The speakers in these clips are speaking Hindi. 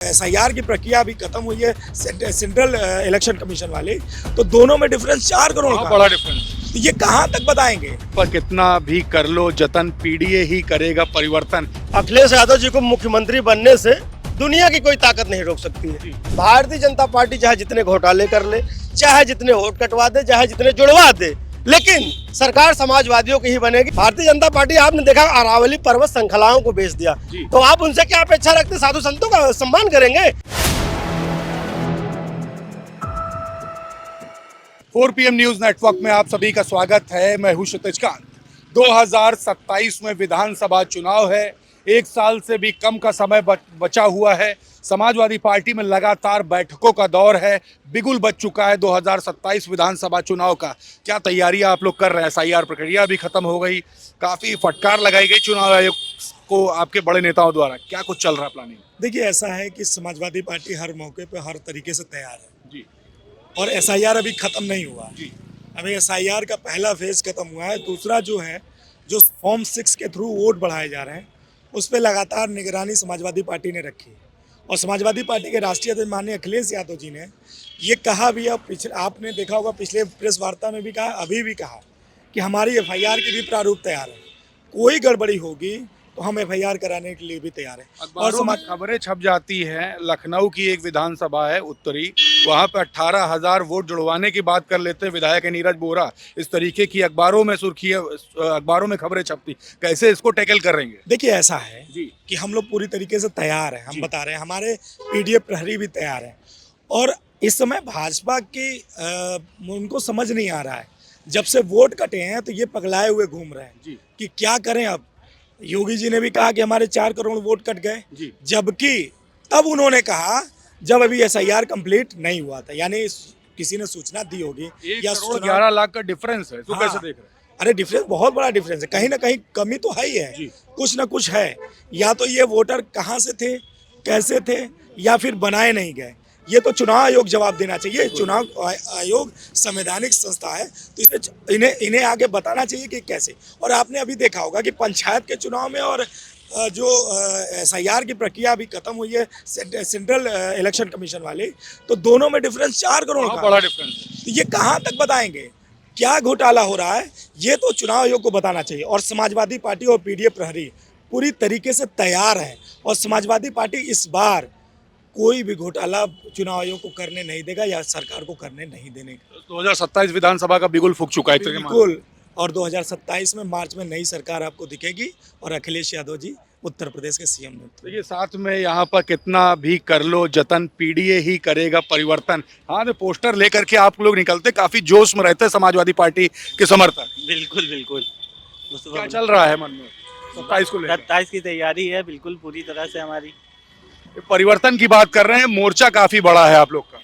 एसआईआर की प्रक्रिया अभी खत्म हुई है सेंट्रल इलेक्शन कमीशन वाले, तो दोनों में डिफरेंस 4 करोड़ का। बड़ा डिफरेंस। तो ये कहाँ तक बताएंगे? पर कितना भी कर लो जतन, पीडीए ही करेगा परिवर्तन। अखिलेश यादव जी को मुख्यमंत्री बनने से दुनिया की कोई ताकत नहीं रोक सकती है। भारतीय जनता पार्टी चाहे जितने घोटाले कर ले, चाहे जितने वोट कटवा दे, चाहे जितने जुड़वा दे, लेकिन सरकार समाजवादियों की ही बनेगी। भारतीय जनता पार्टी आपने देखा अरावली पर्वत श्रृंखलाओं को बेच दिया, तो आप उनसे क्या अपेक्षा रखते? साधु संतों का सम्मान करेंगे? 4 PM न्यूज नेटवर्क में आप सभी का स्वागत है। मैं हूं क्षितिज कांत। 2027 में विधानसभा चुनाव है। 1 साल से भी कम का समय बचा हुआ है। समाजवादी पार्टी में लगातार बैठकों का दौर है। बिगुल बज चुका है 2027 विधानसभा चुनाव का। क्या तैयारियां आप लोग कर रहे हैं? एसआईआर प्रक्रिया भी खत्म हो गई, काफी फटकार लगाई गई चुनाव आयोग को आपके बड़े नेताओं द्वारा। क्या कुछ चल रहा है प्लानिंग? देखिए, ऐसा है कि समाजवादी पार्टी हर मौके पे हर तरीके से तैयार है जी। और एसआईआर अभी खत्म नहीं हुआ। जी। अभी एसआईआर का पहला फेज खत्म हुआ है। दूसरा जो है, जो फॉर्म 6 के थ्रू वोट बढ़ाए जा रहे हैं, उस पर लगातार निगरानी समाजवादी पार्टी ने रखी। और समाजवादी पार्टी के राष्ट्रीय अध्यक्ष माननीय अखिलेश यादव जी ने ये कहा भी, अब पिछले आपने देखा होगा पिछले प्रेस वार्ता में भी कहा, अभी भी कहा कि हमारी एफआईआर की भी प्रारूप तैयार है। कोई गड़बड़ी होगी तो हम एफआईआर कराने के लिए भी तैयार है। और खबरें छप जाती हैं, लखनऊ की एक विधानसभा है उत्तरी, वहां पर 18,000 वोट जुड़वाने की बात कर लेते हैं विधायक नीरज बोरा। इस तरीके की अखबारों में अखबारों में खबरें छपती। कैसे इसको टैकल करेंगे? देखिए, ऐसा है जी कि हम लोग पूरी तरीके से तैयार हैं। हम बता रहे हैं, हमारे पीडीएफ प्रहरी भी तैयार हैं। और इस समय भाजपा की उनको समझ नहीं आ रहा है, जब से वोट कटे हैं तो ये पगलाए हुए घूम रहे हैं कि क्या करें। अब योगी जी ने भी कहा कि हमारे 4 करोड़ वोट कट गए, जबकि तब उन्होंने कहा जब अभी एसआईआर कंप्लीट नहीं हुआ था, यानी किसी ने सूचना दी होगी। 1,11 लाख का डिफरेंस है, तो कैसे देख रहे हैं? अरे डिफरेंस बहुत बड़ा डिफरेंस है, कहीं ना कहीं कमी तो है ही है, कुछ ना कुछ है। या तो ये वोटर कहाँ से थे, कैसे थे, या फिर बनाए नहीं गए, ये तो चुनाव आयोग जवाब देना चाहिए। चुनाव आयोग संवैधानिक संस्था है, तो इसे इन्हें आगे बताना चाहिए कि कैसे। और आपने अभी देखा होगा कि पंचायत के चुनाव में और जो एसआईआर की प्रक्रिया अभी खत्म हुई है सेंट्रल इलेक्शन कमीशन वाले, तो दोनों में डिफरेंस 4 करोड़ का। बड़ा डिफरेंस। तो ये कहाँ तक बताएंगे? क्या घोटाला हो रहा है, ये तो चुनाव आयोग को बताना चाहिए। और समाजवादी पार्टी और पीडीएफ प्रहरी पूरी तरीके से तैयार है। और समाजवादी पार्टी इस बार कोई भी घोटाला चुनाव आयोग को करने नहीं देगा या सरकार को करने नहीं देने का। 2027 विधानसभा का बिगुल फूक चुका है बिल्कुल। और 2027 में मार्च में नई सरकार आपको दिखेगी और अखिलेश यादव जी उत्तर प्रदेश के सीएम ने। देखिए, साथ में यहाँ पर कितना भी कर लो जतन, पीडीए ही करेगा परिवर्तन। हाँ, तो पोस्टर लेकर के आप लोग निकलते, काफी जोश में रहते समाजवादी पार्टी के समर्थक। बिल्कुल बिल्कुल। क्या चल रहा है मन में 27 को लेकर? 27 की तैयारी है बिल्कुल पूरी तरह से हमारी। परिवर्तन की बात कर रहे हैं, मोर्चा काफी बड़ा है आप लोग का।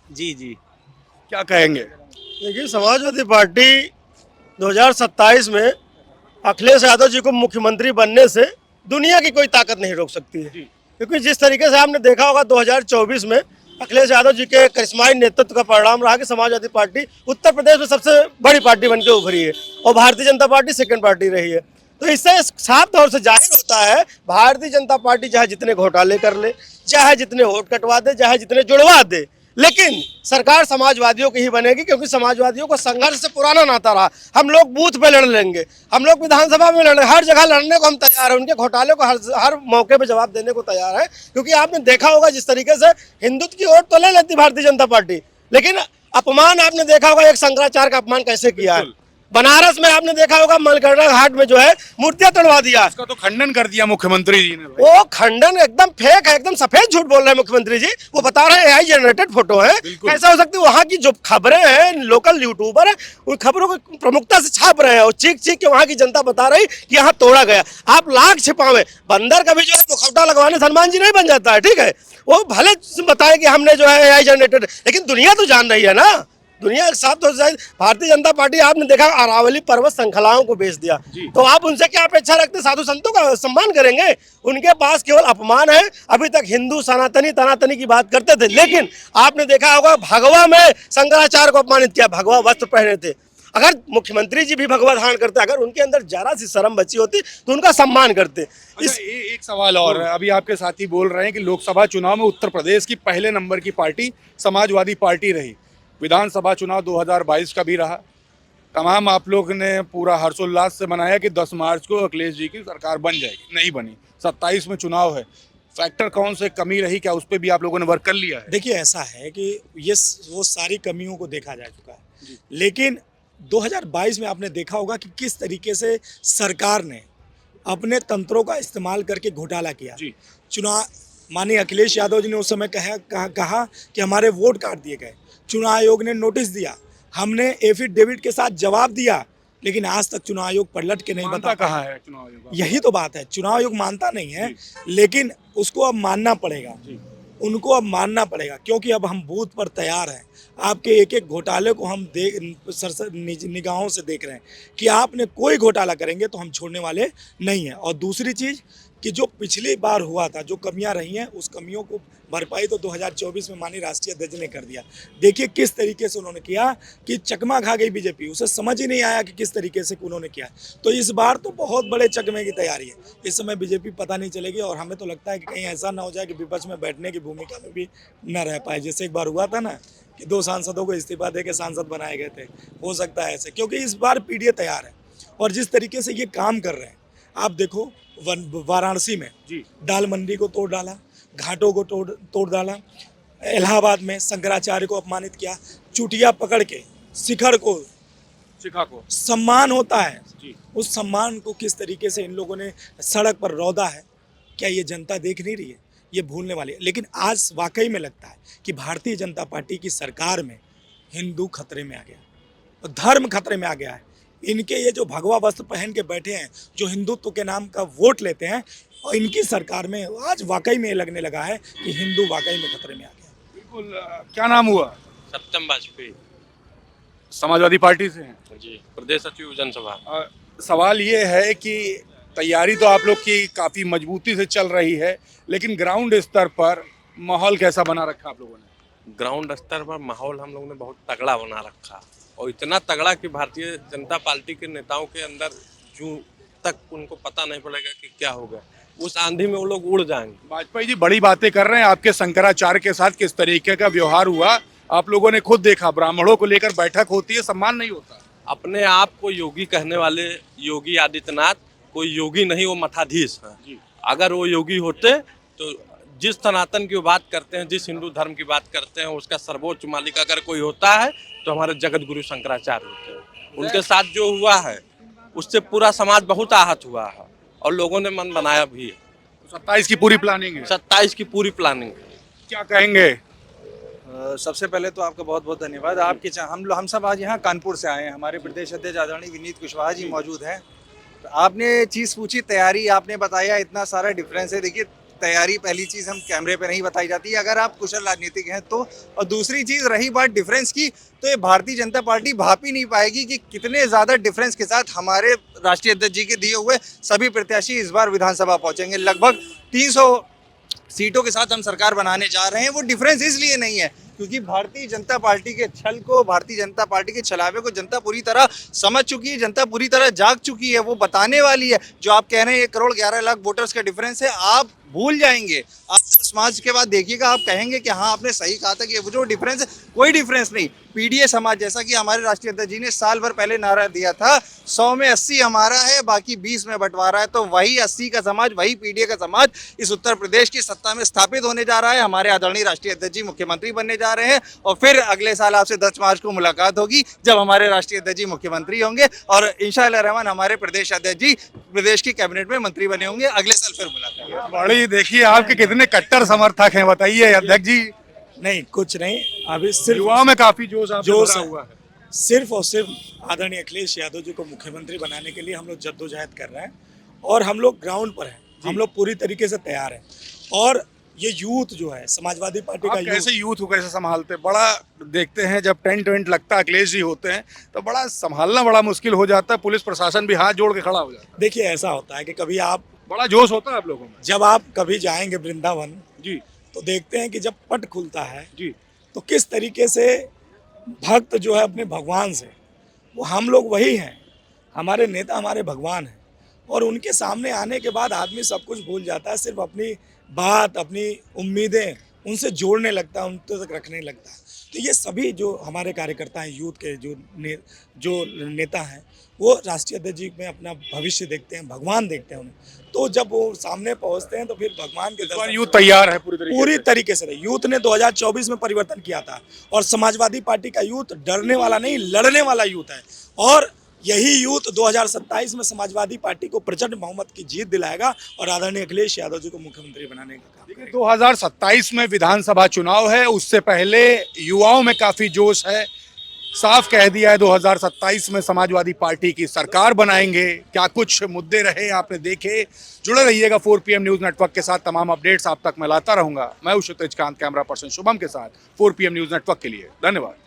जी जी। क्या कहेंगे? देखिए, समाजवादी पार्टी 2027 में अखिलेश यादव जी को मुख्यमंत्री बनने से दुनिया की कोई ताकत नहीं रोक सकती है। क्योंकि जिस तरीके से आपने देखा होगा 2024 में अखिलेश यादव जी के करिश्माई नेतृत्व का परिणाम रहा कि समाजवादी पार्टी उत्तर प्रदेश में सबसे बड़ी पार्टी बनकर उभरी है और Bharatiya Janata party second party रही है। तो इससे साफ तौर से जाहिर होता है, भारतीय जनता पार्टी चाहे जितने घोटाले कर ले, चाहे जितने वोट कटवा दे, चाहे जितने जुड़वा दे, लेकिन सरकार समाजवादियों की ही बनेगी। क्योंकि समाजवादियों को संघर्ष से पुराना नाता रहा। हम लोग बूथ पे लड़ लेंगे, हम लोग विधानसभा में लड़, हर जगह लड़ने को हम तैयार हैं। उनके घोटाले को हर मौके पे जवाब देने को तैयार है। क्योंकि आपने देखा होगा जिस तरीके से हिंदुत्व की वोट तो ले लेती भारतीय जनता पार्टी, लेकिन अपमान आपने देखा होगा, एक शंकराचार्य का अपमान कैसे किया है। बनारस में आपने देखा होगा मलकरना घाट में जो है मूर्तियां तोड़वा दिया। इसका तो खंडन कर दिया मुख्यमंत्री जी ने। वो खंडन एकदम फेक है, एकदम सफेद झूठ बोल रहे हैं मुख्यमंत्री जी। वो बता रहे हैं एआई जनरेटेड फोटो है। कैसा हो सकती है? वहाँ की जो खबरें हैं, लोकल यूट्यूबर है, उन खबरों को प्रमुखता से छाप रहे हैं और चीख चीख के वहाँ की जनता बता रही कि यहाँ तोड़ा गया। आप लाख छिपावे, बंदर कभी जो है मुखौटा लगवाने से हनुमान जी नहीं बन जाता है, ठीक है। वो भले बताए कि हमने जो है एआई जनरेटेड, लेकिन दुनिया तो जान रही है ना। दुनिया साफ तौर से भारतीय जनता पार्टी आपने देखा अरावली पर्वत श्रृंखलाओं को बेच दिया, तो आप उनसे क्या अपेक्षा रखते? साधु संतों का सम्मान करेंगे? उनके पास केवल अपमान है। अभी तक हिंदू सनातनी की बात करते थे, लेकिन आपने देखा होगा भगवा में शंकराचार्य को अपमानित किया। भगवा वस्त्र पहने थे। अगर मुख्यमंत्री जी भी भगवा धारण करते, अगर उनके अंदर जरा सी शर्म बची होती तो उनका सम्मान करते। अच्छा, एक सवाल और है। अभी आपके साथी बोल रहे हैं कि लोकसभा चुनाव में उत्तर प्रदेश की पहले नंबर की पार्टी समाजवादी पार्टी रही, विधानसभा चुनाव 2022 का भी रहा, तमाम आप लोग ने पूरा हर्षोल्लास से मनाया कि 10 मार्च को अखिलेश जी की सरकार बन जाएगी, नहीं बनी। 27 में चुनाव है, फैक्टर कौन से कमी रही, क्या उस पर भी आप लोगों ने वर्क कर लिया है? देखिए ऐसा है कि ये वो सारी कमियों को देखा जा चुका है, लेकिन 2022 में आपने देखा होगा कि किस तरीके से सरकार ने अपने तंत्रों का इस्तेमाल करके घोटाला किया। जी। चुनाव माननीय अखिलेश यादव जी ने उस समय कहा कि हमारे वोट काट दिए गए, चुनाव आयोग ने नोटिस दिया, हमने एफिडेविट के साथ जवाब दिया, लेकिन आज तक चुनाव आयोग पलट के नहीं मानता बता कहाँ है चुनाव आयोग? यही तो बात है, चुनाव आयोग मानता नहीं है, लेकिन उसको अब मानना पड़ेगा, उनको अब मानना पड़ेगा, क्योंकि अब हम बूथ पर तैयार हैं। आपके एक एक घोटाले को हम निगाहों से देख रहे हैं कि आपने कोई घोटाला करेंगे तो हम छोड़ने वाले नहीं हैं। और दूसरी चीज़ कि जो पिछली बार हुआ था, जो कमियां रही हैं, उस कमियों को भरपाई तो 2024 में माननीय राष्ट्रीय अध्यक्ष ने कर दिया। देखिए किस तरीके से उन्होंने किया कि चकमा खा गई बीजेपी, उसे समझ ही नहीं आया कि किस तरीके से उन्होंने किया। तो इस बार तो बहुत बड़े चकमे की तैयारी है, इस समय बीजेपी पता नहीं चलेगी, और हमें तो लगता है कि कहीं ऐसा ना हो जाए कि विपक्ष में बैठने की भूमिका में भी न रह पाए। जैसे एक बार हुआ था ना कि 2 सांसदों को इस्तीफा दे के सांसद बनाए गए थे, हो सकता है ऐसे, क्योंकि इस बार पीडीए तैयार है। और जिस तरीके से ये काम कर रहे हैं, आप देखो वाराणसी में दाल मंडी को तोड़ डाला, घाटों को तोड़ डाला, इलाहाबाद में शंकराचार्य को अपमानित किया, चुटिया पकड़ के शिखर को सम्मान होता है, उस सम्मान को किस तरीके से इन लोगों ने सड़क पर रौदा है, क्या ये जनता देख नहीं रही है? ये भूलने वाली है। लेकिन आज वाकई में लगता है कि भारतीय जनता पार्टी की सरकार में हिंदू खतरे में आ गया और धर्म खतरे में आ गया है। इनके ये जो भगवा वस्त्र पहन के बैठे हैं, जो हिंदुत्व के नाम का वोट लेते हैं, और इनकी सरकार में आज वाकई में लगने लगा है कि हिंदू वाकई में खतरे में आ गया। बिल्कुल। क्या नाम हुआ? सत्यम वाजपेयी समाजवादी पार्टी से हैं। जी, प्रदेश सचिव जनसभा। सवाल ये है कि तैयारी तो आप लोग की काफ़ी मजबूती से चल रही है, लेकिन ग्राउंड स्तर पर माहौल कैसा बना रखा आप लोगों ने? ग्राउंड स्तर पर माहौल हम लोगों ने बहुत तगड़ा बना रखा, और इतना तगड़ा कि भारतीय जनता पार्टी के नेताओं के अंदर जूं तक उनको पता नहीं पड़ेगा कि क्या होगा, उस आंधी में वो लोग उड़ जाएंगे। वाजपेयी जी बड़ी बातें कर रहे हैं, आपके शंकराचार्य के साथ किस तरीके का व्यवहार हुआ आप लोगों ने खुद देखा, ब्राह्मणों को लेकर बैठक होती है, सम्मान नहीं होता। अपने आप को योगी कहने वाले योगी आदित्यनाथ कोई योगी नहीं, वो मठाधीश हैं। अगर वो योगी होते तो जिस सनातन की बात करते हैं, जिस हिंदू धर्म की बात करते हैं, उसका सर्वोच्च मालिक अगर कोई होता है तो हमारे जगत गुरु शंकराचार्य होते हैं। उनके साथ जो हुआ है उससे पूरा समाज बहुत आहत हुआ है, और लोगों ने मन बनाया भी है। 27 की पूरी प्लानिंग है? 27 की पूरी प्लानिंग है। क्या कहेंगे? सबसे पहले तो आपका बहुत बहुत धन्यवाद। आपके हम सब आज यहाँ कानपुर से आए हैं, हमारे प्रदेश अध्यक्ष आदरणीय विनीत कुशवाहा जी मौजूद हैं। तो आपने चीज़ पूछी तैयारी, आपने बताया इतना सारा डिफरेंस है। देखिए तैयारी पहली चीज़ हम कैमरे पे नहीं बताई जाती है अगर आप कुशल राजनीतिक हैं तो, और दूसरी चीज़ रही बात डिफरेंस की, तो ये भारतीय जनता पार्टी भाप ही नहीं पाएगी कि कितने ज़्यादा डिफरेंस के साथ हमारे राष्ट्रीय अध्यक्ष जी के दिए हुए सभी प्रत्याशी इस बार विधानसभा पहुँचेंगे। लगभग 300 सीटों के साथ हम सरकार बनाने जा रहे हैं। वो डिफरेंस इसलिए नहीं है क्योंकि भारतीय जनता पार्टी के छल को, भारतीय जनता पार्टी के छलावे को जनता पूरी तरह समझ चुकी है, जनता पूरी तरह जाग चुकी है। वो बताने वाली है। जो आप कह रहे हैं 1 करोड़ 11 लाख वोटर्स का डिफरेंस है, आप भूल जाएंगे। आप 10 मार्च के बाद देखिएगा, आप कहेंगे कि हाँ आपने सही कहा था कि वो जो डिफरेंस है, कोई डिफरेंस नहीं। पीडीए समाज, जैसा कि हमारे राष्ट्रीय अध्यक्ष जी ने साल भर पहले नारा दिया था, 100 में 80 हमारा है, बाकी 20 में बंटवारा है। तो वही 80 का समाज, वही पीडीए का समाज इस उत्तर प्रदेश की सत्ता में स्थापित होने जा रहा है। हमारे आदरणीय राष्ट्रीय अध्यक्ष जी मुख्यमंत्री बनने जा रहे हैं, और फिर अगले साल आपसे 10 मार्च को मुलाकात होगी जब हमारे राष्ट्रीय अध्यक्ष जी मुख्यमंत्री होंगे, और इंशाअल्लाह रहमान हमारे प्रदेश अध्यक्ष जी प्रदेश की कैबिनेट में मंत्री बने होंगे। अगले साल फिर मुलाकात। बड़ी देखिए आपके कितने कट्टर समर्थक हैं, बताइए अध्यक्ष जी। नहीं, कुछ नहीं, अभी सिर्फ युवाओं में काफी जोश हुआ है। सिर्फ और सिर्फ आदरणीय अखिलेश यादव जी को मुख्यमंत्री बनाने के लिए हम लोग जद्दोजहद कर रहे हैं, और हम लोग ग्राउंड पर हैं, हम लोग पूरी तरीके से तैयार हैं। और ये यूथ जो है समाजवादी पार्टी का, कैसे यूथ को कैसे संभालते? बड़ा देखते हैं जब टेंट वेंट लगता है, अखिलेश जी होते हैं तो बड़ा संभालना बड़ा मुश्किल हो जाता है, पुलिस प्रशासन भी हाथ जोड़ के खड़ा हो जाता है। देखिए ऐसा होता है कि कभी आप, बड़ा जोश होता है आप लोगों में। जब आप कभी जाएंगे वृंदावन जी, तो देखते हैं कि जब पट खुलता है जी, तो किस तरीके से भक्त जो है अपने भगवान से वो हम लोग वही हैं, हमारे नेता हमारे भगवान हैं। और उनके सामने आने के बाद आदमी सब कुछ भूल जाता है, सिर्फ अपनी बात, अपनी उम्मीदें उनसे जोड़ने लगता है, उन तक रखने लगता है। तो ये सभी जो हमारे कार्यकर्ता हैं, यूथ के जो नेता हैं, वो राष्ट्रीय अध्यक्ष जी में अपना भविष्य देखते हैं, भगवान देखते हैं उन्हें। तो जब वो सामने पहुंचते हैं तो फिर भगवान के दर्शन यूथ तैयार है पूरी तरीके से। यूथ ने 2024 में परिवर्तन किया था और समाजवादी पार्टी का यूथ डरने वाला नहीं, लड़ने वाला यूथ है। और यही यूथ 2027 में समाजवादी पार्टी को प्रचंड बहुमत की जीत दिलाएगा और आदरणीय अखिलेश यादव जी को मुख्यमंत्री बनाने का काम करेगा। 2027 में विधानसभा चुनाव है, उससे पहले युवाओं में काफी जोश है। साफ कह दिया है 2027 में समाजवादी पार्टी की सरकार बनाएंगे। क्या कुछ मुद्दे रहे आपने देखे। जुड़े रहिएगा 4 PM न्यूज नेटवर्क के साथ, तमाम अपडेट्स आप तक मैं लाता रहूंगा। मैं हूं क्षितिज कांत, कैमरा पर्सन शुभम के साथ 4 PM न्यूज नेटवर्क के लिए। धन्यवाद।